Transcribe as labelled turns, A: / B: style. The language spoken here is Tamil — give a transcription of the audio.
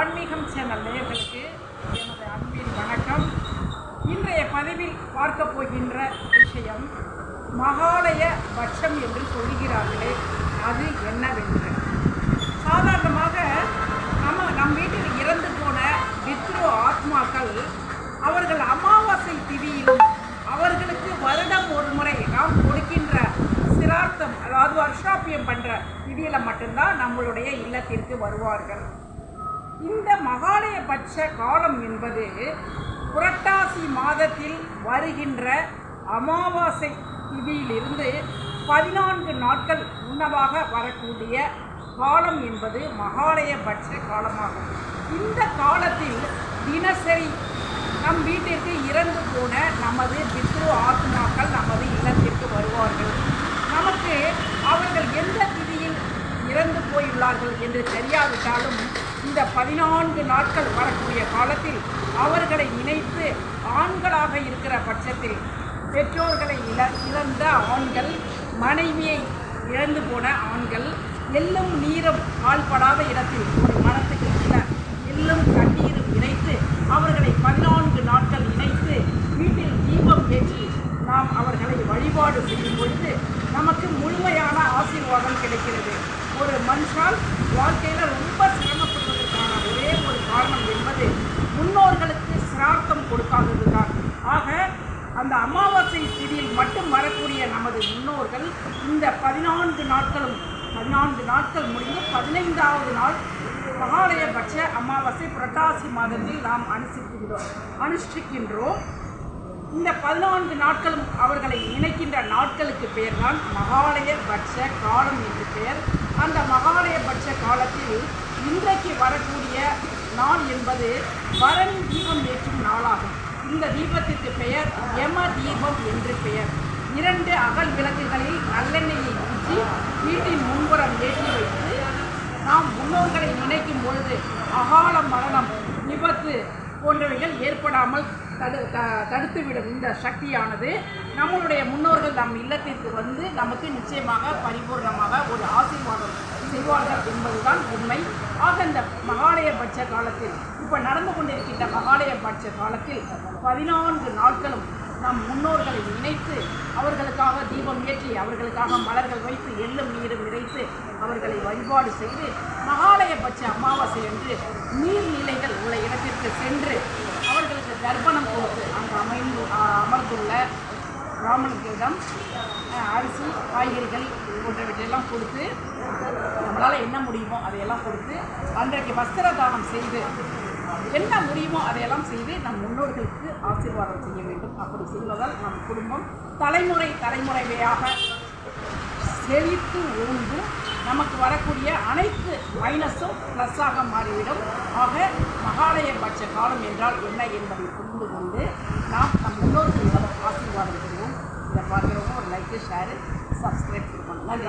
A: ஆன்மீகம் சேனல் நேயர்களுக்கு எனது அன்பின் வணக்கம். இன்றைய பதிவில் பார்க்க போகின்ற விஷயம் மகாலய பட்சம் என்று சொல்கிறார்களே, அது என்னவென்று. சாதாரணமாக நம் வீட்டில் இறந்து போன பித்ரு ஆத்மாக்கள் அவர்கள் அமாவாசை திதியிலும் அவர்களுக்கு வருடம் ஒரு முறை நாம் கொடுக்கின்ற சிரார்த்தம், அதாவது வருஷாப்பியம் பண்ணுற திதியில் மட்டும்தான் நம்மளுடைய இல்லத்திற்கு வருவார்கள். இந்த மகாலய பட்ச காலம் என்பது புரட்டாசி மாதத்தில் வருகின்ற அமாவாசை திதியிலிருந்து 14 நாட்கள் முன்னதாக வரக்கூடிய காலம் என்பது மகாலய பட்ச காலமாகும். இந்த காலத்தில் தினசரி நம் வீட்டிற்கு இறந்து போன நமது பித்ரு ஆத்மாக்கள் நமது இல்லத்திற்கு வருவார்கள். நமக்கு அவர்கள் எந்த திதியில் இறந்து போயுள்ளார்கள் என்று தெரியாவிட்டாலும் இந்த 14 நாட்கள் வரக்கூடிய காலத்தில் அவர்களை நினைத்து ஆண்களாக இருக்கிற பட்சத்தில் பெற்றோர்களை இழந்த ஆண்கள், மனைவியை இழந்து போன ஆண்கள், எள்ளும் நீரும் கால்படாத இடத்தில் ஒரு மரத்துக்கு கீழே எள்ளும் கண்ணீரும் இணைத்து அவர்களை 14 நாட்கள் இணைத்து வீட்டில் தீபம் ஏற்றி நாம் அவர்களை வழிபாடு செய்யும் பொழுது நமக்கு முழுமையான ஆசீர்வாதம் கிடைக்கிறது. ஒரு மனுஷால் வாழ்க்கையில் ரொம்ப சிரமப்படுவதற்கான ஒரே ஒரு காரணம் என்பது முன்னோர்களுக்கு சிரார்த்தம் கொடுக்காதது தான். ஆக அந்த அமாவாசை திதியில் மட்டும் வரக்கூடிய நமது முன்னோர்கள் இந்த 14 நாட்கள் முடிந்து 15வது நாள் மகாலய பட்ச அமாவாசை புரட்டாசி மாதத்தில் நாம் அனுஷ்டிக்கின்றோம். இந்த 14 நாட்களும் அவர்களை நினைக்கின்ற நாட்களுக்கு பெயர் தான் மகாலய பட்ச காலம் என்று பெயர். அந்த மகாலய பட்ச காலத்தில் இன்றைக்கு வரக்கூடிய நாள் என்பது பரணி தீபம் ஏற்றும் நாளாகும். இந்த தீபத்திற்கு பெயர் யம தீபம் என்று பெயர். 2 அகல் விளக்குகளில் நல்லெண்ணெயை ஊற்றி வீட்டின் முன்புறம் ஏற்றி வைத்து நாம் முன்னோர்களை நினைக்கும் பொழுது அகால மரணம், விபத்து போன்றவைகள் ஏற்படாமல் தடுத்துவிடும். இந்த சக்தியானது நம்மளுடைய முன்னோர்கள் நம் இல்லத்திற்கு வந்து நமக்கு நிச்சயமாக பரிபூர்ணமாக ஒரு ஆசீர்வாதம் செய்வார்கள் என்பதுதான் உண்மை. ஆக இந்த மகாலய பட்ச காலத்தில் இப்போ நடந்து கொண்டிருக்கின்ற மகாலய பட்ச காலத்தில் 14 நாட்களும் நம் முன்னோர்களை நினைத்து அவர்களுக்காக தீபம் ஏற்றி அவர்களுக்காக மலர்கள் வைத்து எள்ளும் நீரும் இறைத்து அவர்களை வழிபாடு செய்து மகாலய பட்ச அமாவாசை என்று நீர்நிலைகள் உள்ள இடத்திற்கு சென்று அவர்களுக்கு தர்ப்பணம் கொடுத்து அங்கு அமர்ந்துள்ள பிராமணர்களிடம் அரிசி, காய்கறிகள் போன்றவற்றையெல்லாம் கொடுத்து நம்மளால் என்ன முடியுமோ அதையெல்லாம் கொடுத்து அன்றைக்கு வஸ்திர தானம் செய்து என்ன முடியுமோ அதையெல்லாம் செய்து நம் முன்னோர்களுக்கு ஆசீர்வாதம் செய்ய வேண்டும். அப்படி செய்வதால் நம் குடும்பம் தலைமுறையாக செழித்து ஓய்ந்து நமக்கு வரக்கூடிய அனைத்து மைனஸும் ப்ளஸ்ஸாக மாறிவிடும். ஆக மகாலய பட்ச காலம் என்றால் என்ன என்பதை புரிந்து கொண்டு நாம் நம் முன்னோர்களிடம் ஆசீர்வாதம் செய்வோம். இதை பார்க்குறவங்க ஒரு லைக்கு, ஷேரு, சப்ஸ்கிரைப் பண்ணுவோம். நன்றி.